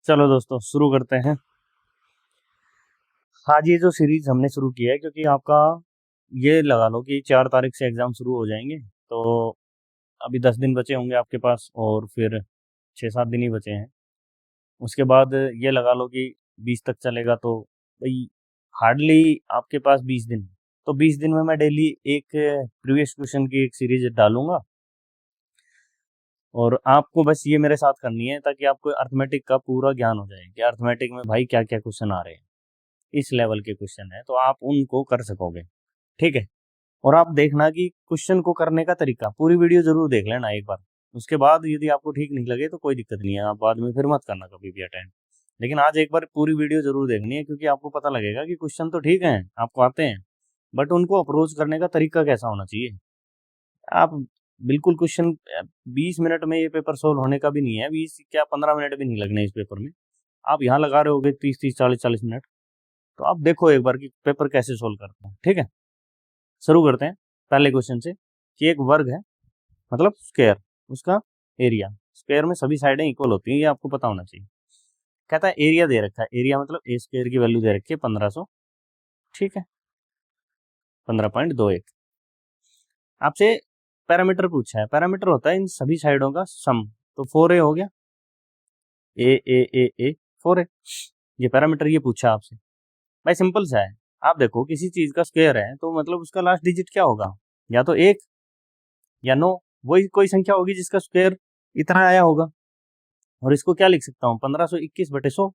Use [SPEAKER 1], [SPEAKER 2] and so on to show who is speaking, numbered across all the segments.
[SPEAKER 1] चलो दोस्तों शुरू करते हैं। आज ये जो सीरीज हमने शुरू की है क्योंकि आपका ये लगा लो कि 4 तारीख से एग्ज़ाम शुरू हो जाएंगे। तो अभी 10 दिन बचे होंगे आपके पास और फिर 6-7 दिन ही बचे हैं। उसके बाद ये लगा लो कि 20 तक चलेगा तो भाई हार्डली आपके पास 20 दिन। तो 20 दिन में मैं डेली एक प्रीवियस क्वेश्चन की एक सीरीज डालूंगा और आपको बस ये मेरे साथ करनी है ताकि आपको अर्थमेटिक का पूरा ज्ञान हो जाए कि अर्थमेटिक में भाई क्या क्या क्वेश्चन आ रहे हैं। इस लेवल के क्वेश्चन है तो आप उनको कर सकोगे। ठीक है। और आप देखना कि क्वेश्चन को करने का तरीका पूरी वीडियो जरूर देख लेना एक बार। उसके बाद यदि आपको ठीक नहीं लगे तो कोई दिक्कत नहीं है, आप बाद में फिर मत करना कभी भी अटेंड। लेकिन आज एक बार पूरी वीडियो जरूर देखनी है क्योंकि आपको पता लगेगा कि क्वेश्चन तो ठीक है आपको आते हैं बट उनको अप्रोच करने का तरीका कैसा होना चाहिए। आप बिल्कुल क्वेश्चन 20 मिनट में ये पेपर सोल्व होने का भी नहीं है, 20 क्या 15 मिनट भी नहीं लगने इस पेपर में। आप यहाँ लगा रहे होगे 30-30 40-40 मिनट। तो आप देखो एक बार कि पेपर कैसे सोल्व करते हैं। ठीक है, शुरू करते हैं पहले क्वेश्चन से कि एक वर्ग है मतलब स्क्वायर, उसका एरिया। स्क्वायर में सभी साइडें इक्वल होती हैं, ये आपको पता होना चाहिए। कहता है एरिया दे रखा है, एरिया मतलब ए स्क्वायर की वैल्यू दे रखी है 1500। ठीक है, 15.21। आपसे पैरामीटर पूछा है, पैरामीटर होता है इन सभी साइडों का सम। तो 4a हो गया, ए 4a। ये पैरामीटर ये पूछा आपसे। भाई सिंपल सा है। आप देखो किसी चीज का स्क्वायर है तो मतलब उसका लास्ट डिजिट क्या होगा, या तो 1 या 9। वही कोई संख्या होगी जिसका स्क्वायर इतना आया होगा। और इसको क्या लिख सकता हूँ, 1521/100।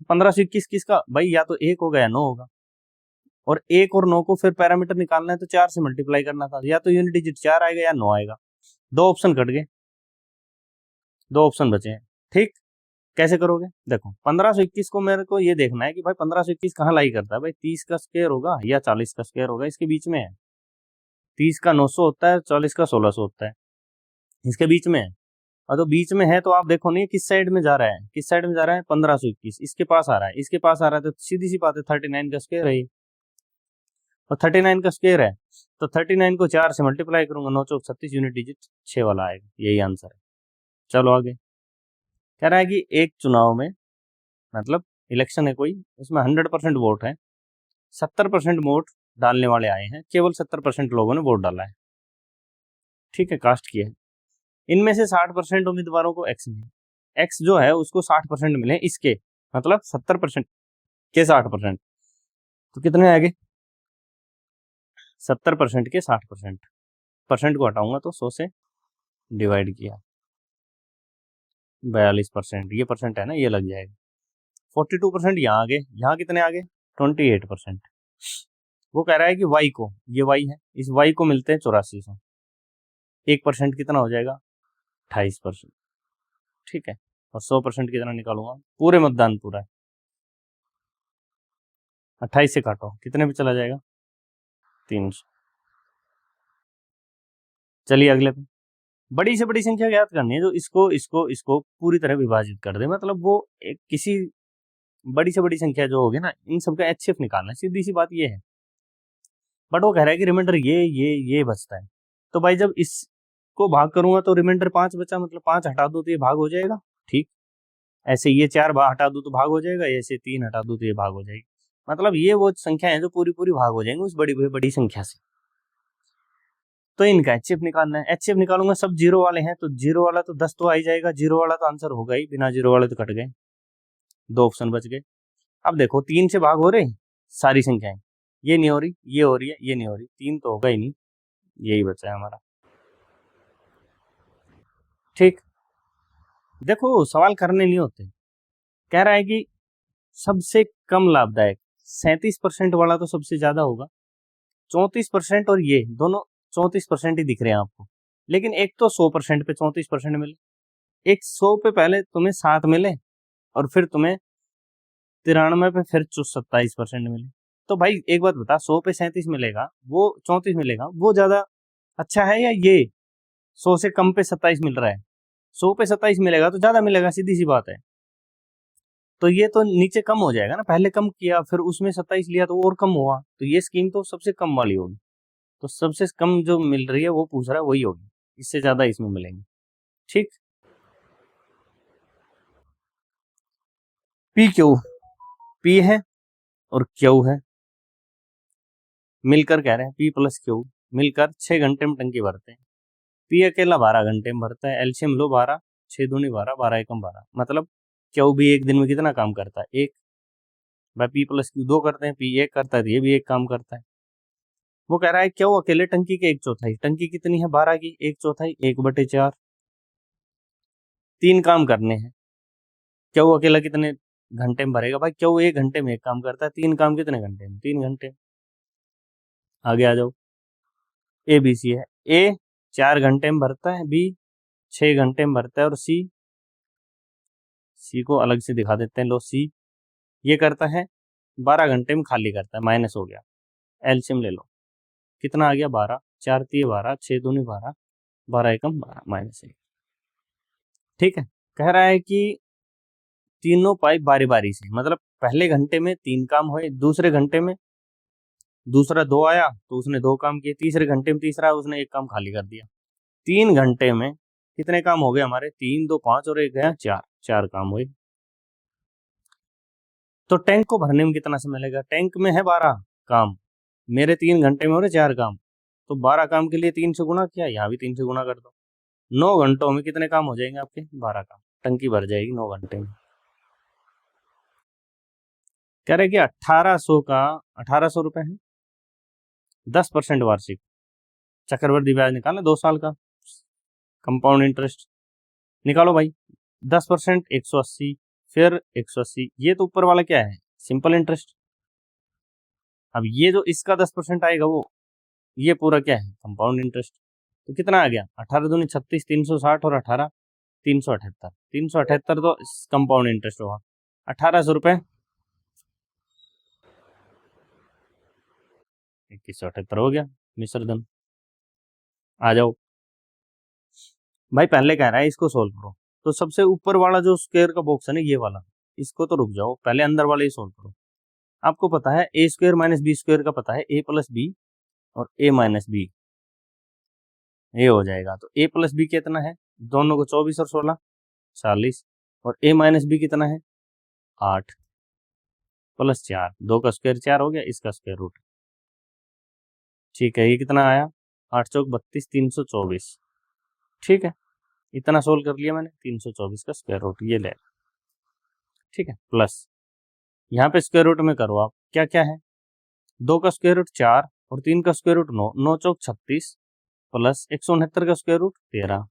[SPEAKER 1] 1521 किसका भाई, या तो 1 होगा या 9 होगा। और 1 और 9 को फिर पैरामीटर निकालना है तो 4 से मल्टीप्लाई करना था, या तो यूनिट डिजिट 4 आएगा या 9 आएगा। दो ऑप्शन कट गए, दो ऑप्शन बचे हैं। ठीक, कैसे करोगे, देखो 1521 को मेरे को ये देखना है कि भाई 1521 कहाँ लाई करता है। भाई 30 का स्क्वायर होगा या 40 का स्क्वायर होगा, इसके बीच में है। 30 का 900 होता है, 40 का 1600 होता है, इसके बीच में है। और तो बीच में है तो आप देखो नहीं किस साइड में जा रहा है, किस साइड में जा रहा है, 1521 इसके पास आ रहा है, इसके पास आ रहा है तो सीधी सी बात है 39 का स्क्वायर है ये। और 39 का स्क्वायर है तो 39 को 4 से मल्टीप्लाई करूंगा, 9 चौक 36, यूनिट डिजिट 6 वाला आएगा, यही आंसर है। चलो आगे। कह रहा है कि एक चुनाव में मतलब इलेक्शन है कोई, उसमें 100% वोट है, 70% वोट डालने वाले आए हैं, केवल 70% लोगों ने वोट डाला है। ठीक है, कास्ट किया है। इनमें से 60% उम्मीदवारों को एक्स मिले, एक्स जो है उसको 60% मिले इसके, मतलब 70% के 60%। तो कितने आएंगे, 70% के 60%। परसेंट को हटाऊंगा तो 100 से डिवाइड किया, 42%। ये परसेंट है ना, ये लग जाएगा। 42% यहाँ आगे, यहाँ कितने आगे, 28%। वो कह रहा है कि वाई को, ये वाई है, इस वाई को मिलते हैं 8400। 1% कितना हो जाएगा, 28%। ठीक है, और 100% कितना निकालूंगा, पूरे मतदान पूरा है, 28 से काटो कितने पे चला जाएगा, 300। चलिए अगले पे। बड़ी से बड़ी संख्या ज्ञात करनी है जो इसको इसको इसको पूरी तरह विभाजित कर दे, मतलब वो एक किसी बड़ी से बड़ी संख्या जो होगी ना, इन सबका एचसीएफ निकालना है, सीधी सी बात ये है। बट वो कह रहा है कि रिमाइंडर ये बचता है। तो भाई जब इसको भाग करूंगा तो रिमाइंडर 5 बचा, मतलब 5 हटा दो तो ये भाग हो जाएगा। ठीक, ऐसे ये 4 हटा दो तो भाग हो जाएगा, ऐसे 3 हटा दो तो ये भाग हो जाएगी। मतलब ये वो संख्या है जो पूरी पूरी भाग हो जाएंगी उस बड़ी बड़ी संख्या से। तो इनका एचसीएफ निकालना है। एचसीएफ निकालूंगा, सब जीरो वाले हैं तो जीरो वाला तो 10 तो आ ही जाएगा, जीरो वाला तो आंसर होगा ही, बिना जीरो वाले तो कट गए, दो ऑप्शन बच गए। अब देखो 3 से भाग हो रहे सारी संख्याएं, ये नहीं हो रही, ये हो रही है, ये नहीं हो रही, 3 तो होगा ही नहीं, यही बचा है हमारा। ठीक, देखो सवाल करने नहीं होते। कह रहा है कि सबसे कम लाभदायक, 37% वाला तो सबसे ज्यादा होगा, 34% और ये दोनों 34% ही दिख रहे हैं आपको। लेकिन एक तो 100% पे 34% मिले, एक 100 पे पहले तुम्हें 7 मिले और फिर तुम्हें 93 पे फिर 27% मिले। तो भाई एक बात बता, 100 पे 37 मिलेगा, वो 34 मिलेगा, वो ज्यादा अच्छा है या ये 100 से कम पे 27 मिल रहा है। 100 पे 27 मिलेगा तो ज्यादा मिलेगा, सीधी सी बात है। तो ये तो नीचे कम हो जाएगा ना, पहले कम किया फिर उसमें 27 लिया तो और कम हुआ, तो ये स्कीम तो सबसे कम वाली होगी। तो सबसे कम जो मिल रही है वो पूछ रहा है वही होगी, इससे ज्यादा इसमें मिलेंगे। ठीक, पी क्यू, पी है और क्यू है, मिलकर कह रहे हैं पी प्लस क्यू मिलकर 6 घंटे में टंकी भरते हैं। पी अकेला 12 घंटे में भरता है। एलसीएम लो 12, 6 दूनी 12, 12 एकम 12, मतलब क्यू भी एक दिन में कितना काम करता है? एक। भाई पी प्लस क्यू 2 करते हैं, पी 1 करता है, तो ये भी एक काम करता है। वो कह रहा है क्यू अकेले टंकी के 1/4, टंकी कितनी है 12 की, 1/4 1/4, 3 काम करने हैं। क्यू अकेला कितने घंटे में भरेगा? भाई क्यू 1 घंटे में एक काम करता है, 3 काम कितने घंटे में? 3 घंटे। आगे आ जाओ। ए बी सी है। ए 4 घंटे में भरता है, बी 6 घंटे में भरता है, और सी, सी को अलग से दिखा देते हैं। लो सी ये करता है 12 घंटे में खाली करता है, माइनस हो गया। एलसीएम ले लो, कितना आ गया 12, 4×3 12, 6×2 12, 12 एकम 12 माइनस 1। ठीक है। कह रहा है कि तीनों पाइप बारी बारी से, मतलब पहले घंटे में 3 काम हुए, दूसरे घंटे में दूसरा 2 आया तो उसने 2 काम किए, तीसरे घंटे में तीसरा उसने 1 काम खाली कर दिया। 3 घंटे में कितने काम हो गए हमारे? 3 2 5 और 1 गया 4, 4 काम हुए। तो टैंक को भरने में कितना समय लगेगा? टैंक में है 12 काम, मेरे 3 घंटे में हो रहे 4 काम, तो 12 काम के लिए 3 से गुणा किया, यहाँ भी 3 से गुणा कर दो। 9 घंटों में कितने काम हो जाएंगे आपके? 12 काम, टंकी भर जाएगी 9 घंटे में। कह रहे कि 1800 का 1800 रुपए है, 10% वार्षिक चक्रवृद्धि ब्याज निकालना 2 साल का, कंपाउंड इंटरेस्ट निकालो भाई। 10% 180, फिर 180, ये तो ऊपर वाला क्या है? Simple interest. अब ये जो इसका 10% आएगा वो, ये पूरा क्या है? Compound interest. तो कितना आ गया? 18 दूनी 36, 360 और 18 378, 378 तो कंपाउंड इंटरेस्ट होगा। 1800 रुपए 2178 हो गया मिश्रधन। आ जाओ भाई, पहले कह रहा है इसको सोल्व करो, तो सबसे ऊपर वाला जो स्क्वायर का बॉक्स है ना ये वाला, इसको तो रुक जाओ, पहले अंदर वाले ही सोल्व करो। आपको पता है A square minus B square का पता है, ए प्लस बी और ए माइनस बी, ये हो जाएगा। तो ए प्लस बी कितना है? दोनों को 24 और 16 40, और ए माइनस बी कितना है? 8 प्लस 4, 2 का स्क्वायर 4 हो गया, इसका स्क्वायर रूट। ठीक है, ये कितना आया? 8 चौक 32, 324। ठीक है, इतना सोल्व कर लिया मैंने, 324 का स्क्वायर रूट ये ले। ठीक है, प्लस यहाँ पे स्क्वायर रूट में करो आप, क्या क्या है? 2 का स्क्वायर रूट 4 और 3 का स्क्वायर रूट 9, 9 चौक 36 प्लस 169 का स्क्वायर रूट 13।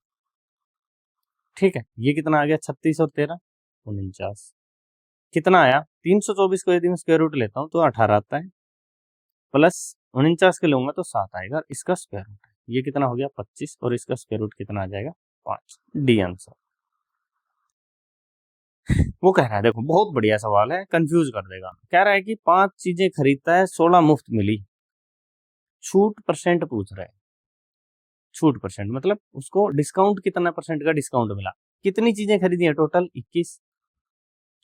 [SPEAKER 1] ठीक है, ये कितना आ गया? 36 और 13 49। कितना आया? 324 को यदि मैं स्क्वायर रूट लेता हूँ तो 18 आता है, प्लस 49 के लूंगा तो 7 आएगा, इसका स्क्वायर रूट है, ये कितना हो गया? 25, और इसका स्क्वायर रूट कितना आ जाएगा? 5। D answer. वो कह रहा है, देखो बहुत बढ़िया सवाल है, कंफ्यूज कर देगा। कह रहा है कि 5 चीजें खरीदता है, 16 मुफ्त मिली, छूट परसेंट पूछ रहा है। छूट परसेंट मतलब उसको डिस्काउंट कितना परसेंट का डिस्काउंट मिला। कितनी चीजें खरीदी है टोटल? 21।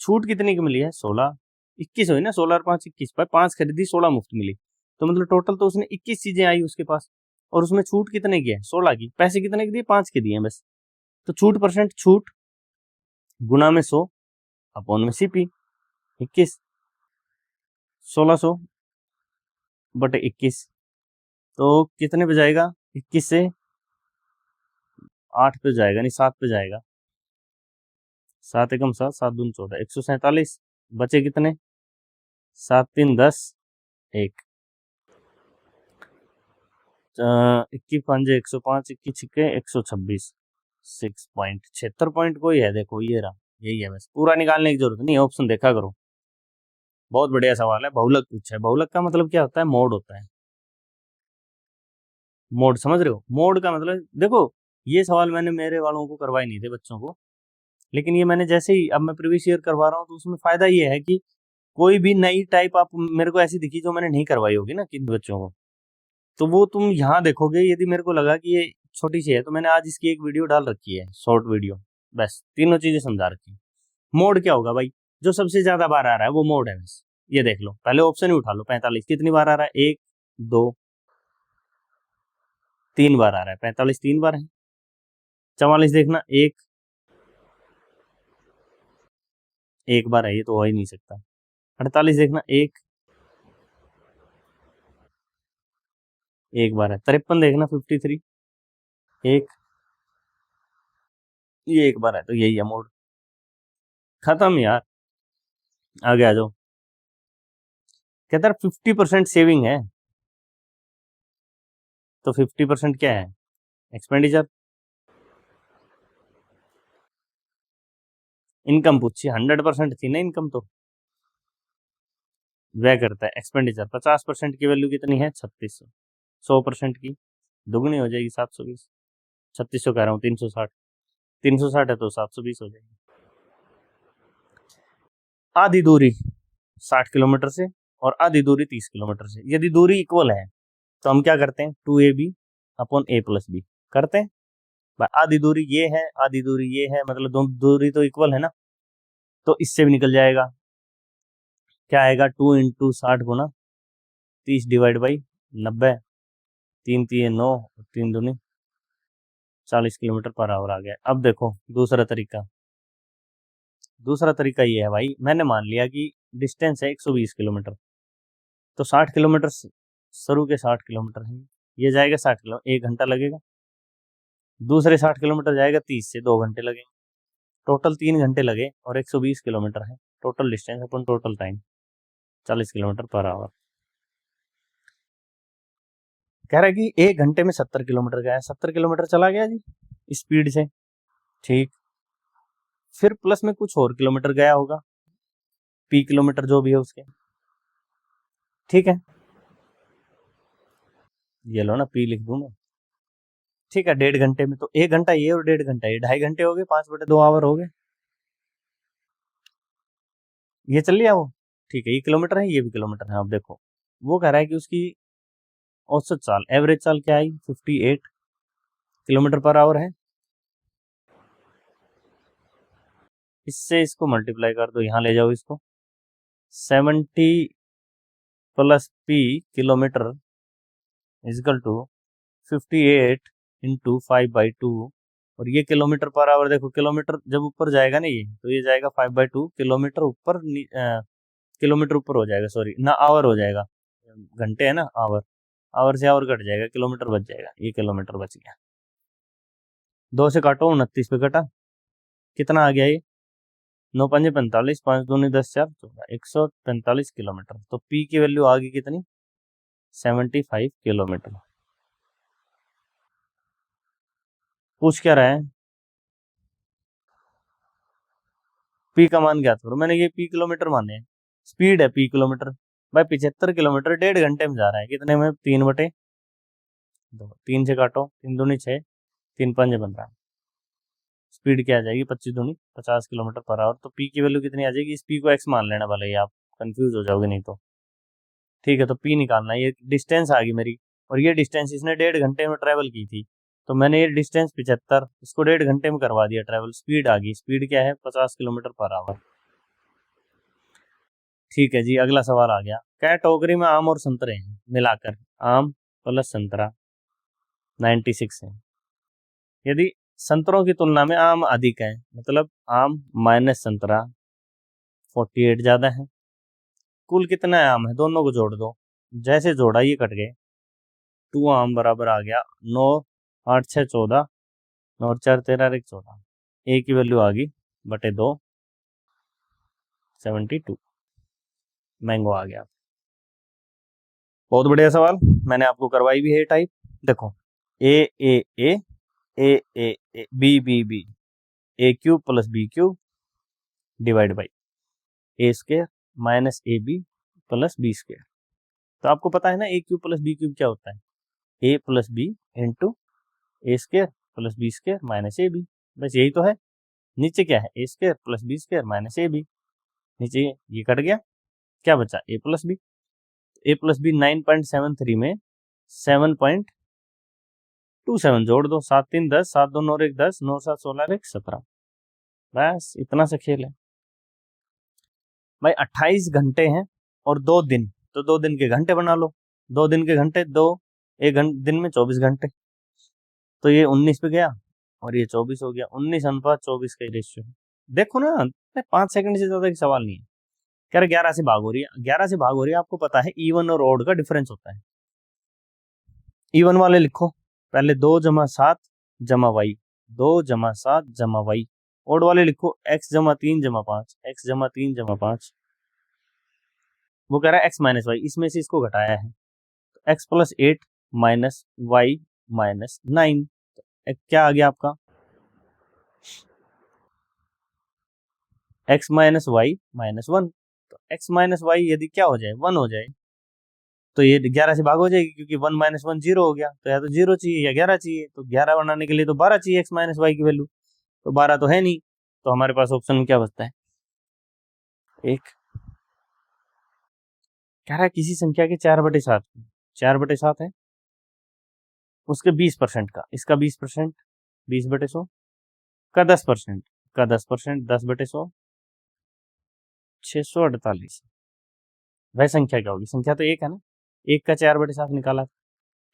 [SPEAKER 1] छूट कितनी की मिली है? 16। 21 हुई ना, 16 और 5 21, पर 5 खरीदी 16 मुफ्त मिली, तो मतलब टोटल तो उसने 21 चीजें आई उसके पास, और उसमें छूट कितने की है? 16 की। पैसे कितने के दिए? 5 के दिए बस। तो छूट परसेंट, छूट गुना में 100 अपॉन में सीपी, 21, 1600 बटे 21, तो कितने पे जाएगा? 21 से 8 पे जाएगा, नहीं 7 पे जाएगा। 7 एकम 7, 7 दूनी 14, 147 बचे कितने? 7 3 10 1, 21 5 105, 21 छिक्के 126, 6.76 पॉइंट कोई है, देखो ये रहा, यही है, बस पूरा निकालने की जरूरत नहीं, ऑप्शन देखा करो। बहुत बढ़िया सवाल है, बहुलक पूछा है। बहुलक का मतलब क्या होता है? मोड होता है। मोड समझ रहे हो? मोड का मतलब देखो, ये सवाल मैंने मेरे वालों को करवाए नहीं थे, बच्चों को, लेकिन ये मैंने जैसे ही अब मैं प्रीवियस ईयर करवा रहा हूँ, तो उसमें फायदा ये है कि कोई भी नई टाइप आप मेरे को ऐसी दिखी जो मैंने नहीं करवाई होगी ना किन बच्चों को, तो वो तुम यहाँ देखोगे। यदि मेरे को लगा कि ये छोटी सी है, तो मैंने आज इसकी एक वीडियो डाल रखी है, शॉर्ट वीडियो, बस तीनों चीजें समझा रखी। मोड क्या होगा भाई? जो सबसे ज्यादा बार आ रहा है वो मोड है, बस ये देख लो। पहले ऑप्शन ही उठा लो, 45 कितनी बार आ रहा है? 1 2 3 बार आ रहा है, 45 3 बार है। 44 देखना, 1 एक बार है, ये तो हो ही नहीं सकता। 48 देखना, एक बार है। 53 देखना, 53 एक, ये एक बार है, तो यही है मोड। खत्म यार, आगे आ जाओ। कहता है 50% सेविंग है, तो 50% क्या है? एक्सपेंडिचर। इनकम पूछी, 100% थी ना इनकम, तो व्यय करता है एक्सपेंडिचर। 50% की वैल्यू कितनी है? 3600। 100% की दुगनी हो जाएगी, 720। 3600 कह रहा हूँ, 360। 360 है तो 720 हो जाएगी। आधी दूरी 60 किलोमीटर से और आधी दूरी 30 किलोमीटर से, यदि दूरी इक्वल है तो हम क्या करते हैं? 2ab upon a plus B करते हैं। आधी दूरी ये है, आधी दूरी ये है, मतलब दोनों दूरी तो इक्वल है ना, तो इससे भी निकल जाएगा। क्या आएगा? 2 इंटू 60 गुना 30 डिवाइड बाई 90, 3 3 9, 3 दूनी 40 किलोमीटर पर आवर आ गया। अब देखो दूसरा तरीका। दूसरा तरीका ये है भाई, मैंने मान लिया कि डिस्टेंस है 120 किलोमीटर, तो 60 किलोमीटर शुरू के 60 किलोमीटर है, ये जाएगा 60 किलोमीटर, 1 घंटा लगेगा। दूसरे 60 किलोमीटर जाएगा 30 से 2 घंटे लगेंगे, टोटल 3 घंटे लगे, और 120 किलोमीटर है टोटल डिस्टेंस अपन total time 40 kilometre per hour. कह रहा है कि 1 घंटे में 70 किलोमीटर गया है, 70 किलोमीटर चला गया जी स्पीड से, ठीक। फिर प्लस में कुछ और किलोमीटर गया होगा, पी किलोमीटर जो भी है उसके, ठीक है। ये लो ना, पी लिख दूं मैं, ठीक है। 1.5 घंटे में तो 1 घंटा ये और 1.5 घंटा ये, 2.5 घंटे हो गए, 5/2 आवर हो गए। ये चल लिया वो, ठीक है। ये किलोमीटर है, ये भी किलोमीटर है। अब देखो वो कह रहा है कि उसकी औसत चाल, एवरेज चाल क्या आई? 58 किलोमीटर पर आवर है। इससे इसको मल्टीप्लाई कर दो, यहाँ ले जाओ इसको। 70 plus P kilometre is equal to 58 into 5/2, और ये किलोमीटर पर आवर। देखो किलोमीटर जब ऊपर जाएगा ना ये, तो ये जाएगा 5/2 किलोमीटर ऊपर, किलोमीटर ऊपर हो जाएगा, सॉरी ना, आवर हो जाएगा। घंटे है ना, आवर, आवर से आवर कट जाएगा, किलोमीटर बच जाएगा, ये किलोमीटर बच गया। 2 से काटो, 29 पे कटा, कितना आ गया ये? 9 5 45, 5 दूनी 10 4 14, 145 किलोमीटर। तो पी की वैल्यू आ गई कितनी? 75 किलोमीटर। पूछ क्या रहा है? पी का मान ज्ञात करो। मैंने ये पी किलोमीटर माने हैं, स्पीड है पी किलोमीटर। भाई 75 किलोमीटर 1.5 घंटे में जा रहा है, कितने में? 3/2। 3 से काटो, 3 दूनी 6, 3 5 15, स्पीड क्या आ जाएगी? 25 दूनी 50 किलोमीटर पर आवर। तो पी की वैल्यू कितनी आ जाएगी? इस पी को एक्स मान लेना, भले ही आप कंफ्यूज हो जाओगे नहीं तो, ठीक है। तो पी निकालना, ये डिस्टेंस आ गई मेरी, और ये डिस्टेंस इसने 1.5 घंटे में ट्रेवल की थी, तो मैंने ये डिस्टेंस 75, इसको 1.5 घंटे में करवा दिया ट्रेवल। स्पीड आ गई, स्पीड क्या है? 50 किलोमीटर पर आवर। ठीक है जी, अगला सवाल आ गया। क्या टोकरी में आम और संतरे हैं, मिलाकर आम प्लस संतरा 96 है। यदि संतरों की तुलना में आम अधिक है, मतलब आम माइनस संतरा 48 ज्यादा है, कुल कितना आम है? दोनों को जोड़ दो। जैसे जोड़ा ये कट गए, 2 आम बराबर आ गया 9 8 6 14, 9 और 4 13 और 1 14, ए की वैल्यू आ गई बटे 2, 72 मैंगो आ गया। बहुत बढ़िया सवाल, मैंने आपको करवाई भी है टाइप। देखो A A A A A A B B B, A cube plus B cube divide by A square minus A B plus B square. तो आपको पता है ना A cube plus B cube क्या होता है? A plus B into A square plus B square minus A B, बस यही तो है। नीचे क्या है? A square plus B square minus A B, नीचे ये कट गया, क्या बचा? ए प्लस बी। ए प्लस बी 9.73 में 7.27 जोड़ दो, 7 3 10, 7 2 9 और 1 10, 9 7 16 और 1 17, बस इतना सा खेल है भाई। 28 घंटे हैं और 2 दिन, तो 2 दिन के घंटे बना लो। 2 दिन के घंटे, दो, एक दिन में 24 घंटे, तो ये 19 पे गया और ये 24 हो गया। 19 अनुपात 24 का रेशियो, देखो ना 5 सेकंड से ज्यादा का सवाल नहीं है। कह रहे 11 से भाग हो रही है, 11 से भाग हो रही है, आपको पता है इवन और ऑड का डिफरेंस होता है। इवन वाले लिखो पहले 2 जमा 7 जमा वाई, 2 जमा 7 जमा वाई। ऑड वाले लिखो x जमा 3 जमा 5, x जमा 3 जमा 5। वो कह रहा है x माइनस वाई, इसमें से इसको घटाया है तो x plus 8 minus Y minus 9। क्या आ गया आपका x माइनस वाई माइनस 1। तो x माइनस वाई यदि क्या हो जाए 1 हो जाए तो ये 11 से भाग हो जाएगी, क्योंकि 1 माइनस 1 0 हो गया, तो या तो 0 चाहिए या 11 चाहिए। तो 11 बनाने के लिए तो 12 चाहिए x माइनस वाई की वैल्यू, तो 12 तो है नहीं। तो हमारे पास ऑप्शन में क्या बचता है, एक। कह रहा है किसी संख्या के 4/7, 4/7 है, उसके 20% का, इसका 20%, 20/100 का 10% का 10%, 10/100, 648। वह संख्या क्या होगी, संख्या तो एक है ना, एक का 4/7 निकाला,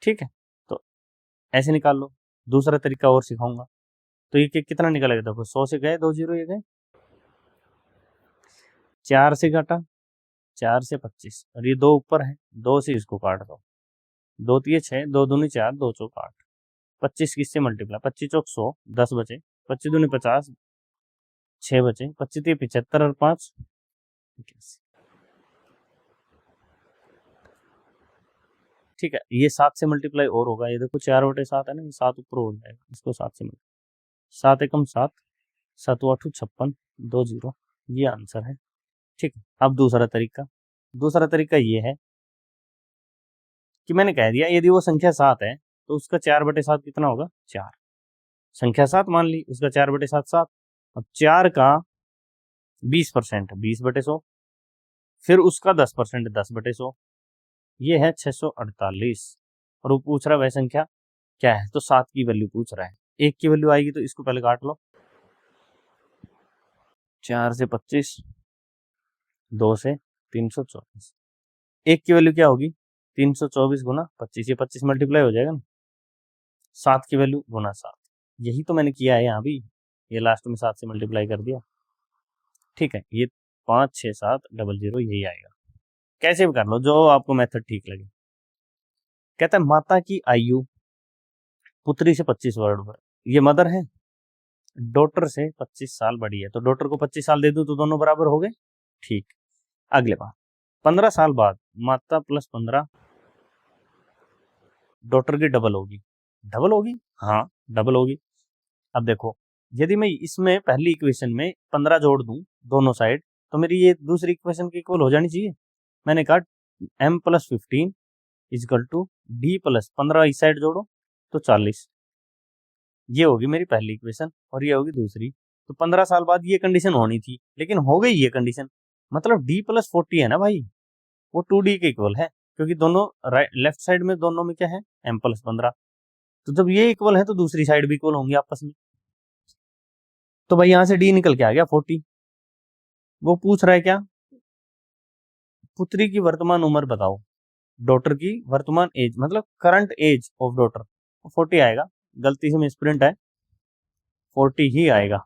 [SPEAKER 1] ठीक है। तो ऐसे निकाल लो। दूसरा तरीका और सिखाऊंगा। तो ये कितना निकलेगा, देखो 100 से गए 2 जीरो, ये गए 4 से घटा 4 से 25, और ये 2 ऊपर है, 2 से इसको काट दो, 2 तिये 6, 2 दूनी 4, 2 चौक 8, 25 किससे मल्टीप्लाई, 25 चौक 100, 10 बचे, 25 दूनी 50, 6 बचे, 25 तिये 75 और 5 81। ठीक है, ये 7 से मल्टीप्लाई और होगा, ये देखो 4/7 है ना, ये 7 ऊपर हो जाएगा, इसको 7 से मल्टीप्लाई, 7 एकम 7, 7 8 56, 2 जीरो, ये आंसर है। ठीक है, अब दूसरा तरीका ये है कि मैंने कह दिया यदि वो संख्या 7 है तो उसका 4/7 कितना होगा, 4। संख्या 7 मान ली, उसका 4/7 7। अब 4 का 20% 20/100, फिर उसका 10% 10/100, ये है 648। और वो पूछ रहा है वह संख्या क्या है, तो 7 की वैल्यू पूछ रहा है। 1 की वैल्यू आएगी तो इसको पहले काट लो, 4 से 25, 2 से 324। 1 की वैल्यू क्या होगी, 324 गुना 25, ये 25 मल्टीप्लाई हो जाएगा ना, 7 की वैल्यू गुना 7। यही तो मैंने किया है यहाँ भी, ये लास्ट में 7 से मल्टीप्लाई कर दिया। ठीक है, ये 5 6 7 00 यही आएगा। कैसे भी कर लो, जो आपको मेथड ठीक लगे। कहता है माता की आयु पुत्री से 25 वर्ष, ये मदर है, डॉटर से 25 साल बड़ी है, तो डॉटर को 25 साल दे दूं तो दोनों बराबर हो गए। ठीक, अगले बात, 15 साल बाद माता प्लस 15 डॉटर की डबल होगी, डबल होगी, हाँ डबल होगी। अब देखो यदि मैं इसमें पहली इक्वेशन में 15 जोड़ दूं दोनों साइड, तो मेरी ये दूसरी इक्वेशन की इक्वल हो जानी चाहिए। मैंने कहा m plus 15 is equal to d plus 15, इस साइड जोड़ो तो 40, ये होगी मेरी पहली इक्वेशन और ये होगी दूसरी। तो 15 साल बाद ये कंडीशन होनी थी, लेकिन हो गई ये कंडीशन, मतलब d प्लस 40 है ना भाई, वो 2d के इक्वल है, क्योंकि दोनों लेफ्ट साइड में दोनों में क्या है m प्लस 15। तो जब ये इक्वल है तो दूसरी साइड भी इक्वल होंगी आपस में। तो भाई यहाँ से d निकल के आ गया 40। वो पूछ रहा है क्या, पुत्री की वर्तमान उम्र बताओ, डॉटर की वर्तमान एज, मतलब करंट एज ऑफ डॉटर, 40 आएगा। गलती से मिसप्रिंट है, 40 ही आएगा।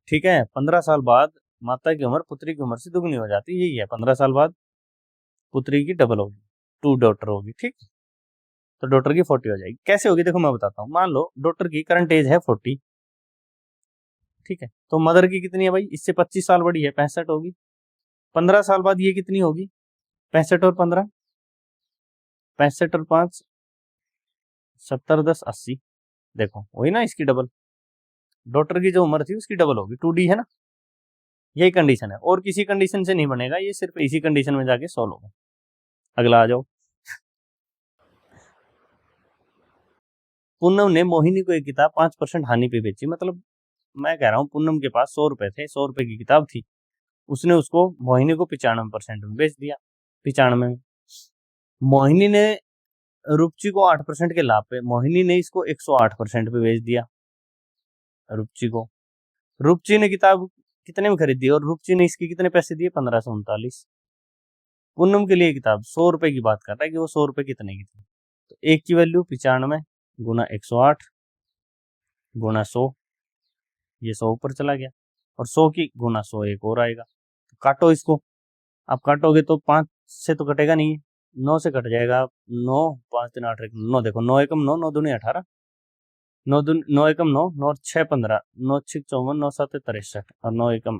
[SPEAKER 1] ठीक है, 15 साल बाद माता की उम्र पुत्री की उम्र से दुगनी हो जाती है, यही है, 15 साल बाद पुत्री की डबल होगी, 2 डॉटर होगी। ठीक, तो डॉटर की 40 हो जाएगी। कैसे होगी देखो मैं बताता हूँ। मान लो डॉटर की करंट एज है 40, ठीक है, तो मदर की कितनी है भाई, इससे 25 साल बड़ी है, 65 होगी। 15 साल बाद ये कितनी होगी, 65 और 15, 65 और 5 70 10 80, देखो वही ना, इसकी डबल, डॉटर की जो उम्र थी उसकी डबल होगी, 2d है ना, यही कंडीशन है, और किसी कंडीशन से नहीं बनेगा, ये सिर्फ इसी कंडीशन में जाके सॉल्व होगा। अगला आ जाओ। पूनम ने मोहिनी को एक किताब 5% हानि पे बेची, मतलब मैं कह रहा हूँ पूनम के पास 100 रुपए थे, 100 रुपए की किताब थी, उसने उसको मोहिनी को 95% में बेच दिया, 95 में। मोहिनी ने रुपची को 8% के लाभ पे, मोहिनी ने इसको 108% पे बेच दिया रुपची को। रुपची ने किताब कितने में खरीदी और रुपची ने इसके कितने पैसे दिए, 1539। पूनम के लिए किताब 100 रुपए की बात कर रहा है कि वो 100 रुपए कितने की थी, तो एक की वैल्यू 95 गुना 108 गुना 100, ये 100 ऊपर चला गया, और 100 की गुना 100 एक और आएगा। तो काटो इसको, आप काटोगे तो 5 से तो कटेगा नहीं, 9 से कट जाएगा। 9 5 3 8 9, देखो 9 एकम 9, 9 दूनी 18, 9 एकम 9, 9 6 15, 9 6 54, 9 7 63 और 9 एकम,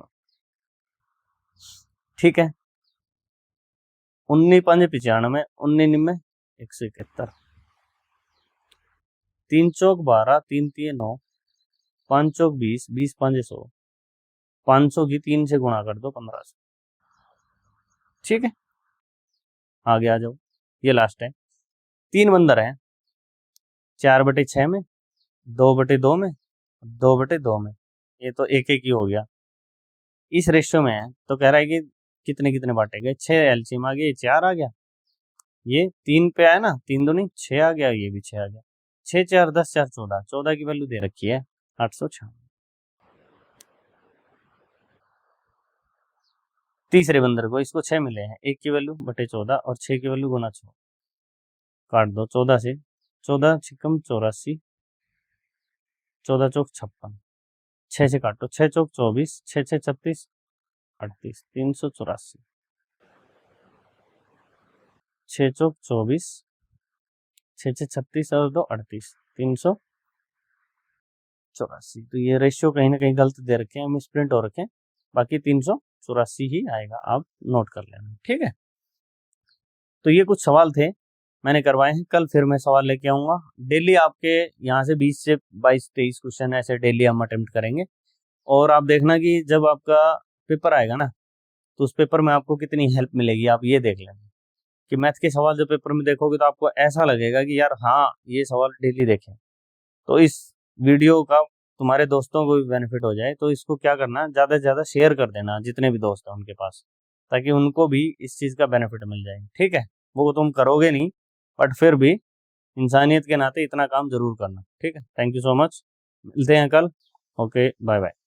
[SPEAKER 1] ठीक है। 19 5 95, 19 निन्यानवे 171, 3 चौक 12, 3 3 9, 5 चौक 20, 20 5 100, 500 की 3 से गुणा कर दो 1500, ठीक है। आगे आ जाओ, ये लास्ट है। 3 बंदर हैं, 4/6 में, 2/2 में, 2/2 में, ये तो एक एक ही हो गया। इस रेशियो में है तो कह रहा है कि कितने कितने बांटे गए, 6 एलसीएम आ गया, ये 4 आ गया, ये 3 पे आया ना, 3 दूनी 6 आ गया, ये भी 6 आ गया, 6 4 10 4 14, 14 की वैल्यू दे रखी है 896। तीसरे बंदर को, इसको 6 मिले हैं, 1 की वैल्यू बटे 14 और 6 की वैल्यू गुना 6, काट दो 14 से, 14 छिकम 84, 14 चौक 56, 6 से काटो, 6 चौक 24, 6 6 36 38, 384, 6 चौक 24, 6 6 36 और 2 38, 384। तो ये रेशियो कहीं ना कहीं गलत दे रखे हैं, मिसप्रिंट हो रखे हैं, बाकी 384 ही आएगा, आप नोट कर लेना, ठीक है। तो ये कुछ सवाल थे मैंने करवाए हैं, कल फिर मैं सवाल लेके आऊंगा। डेली आपके यहाँ से 20 से 22 23 क्वेश्चन ऐसे डेली हम अटेम्प्ट करेंगे। और आप देखना कि जब आपका पेपर आएगा ना, तो उस पेपर में आपको कितनी हेल्प मिलेगी, आप ये देख लेना कि मैथ के सवाल जो पेपर में देखोगे तो आपको ऐसा लगेगा कि यार हाँ ये सवाल डेली देखें। तो इस वीडियो का तुम्हारे दोस्तों को भी बेनिफिट हो जाए, तो इसको क्या करना, ज़्यादा से ज़्यादा शेयर कर देना जितने भी दोस्त हैं उनके पास, ताकि उनको भी इस चीज़ का बेनिफिट मिल जाए, ठीक है। वो तुम करोगे नहीं, बट फिर भी इंसानियत के नाते इतना काम जरूर करना, ठीक है। थैंक यू सो मच, मिलते हैं कल। Okay, bye bye.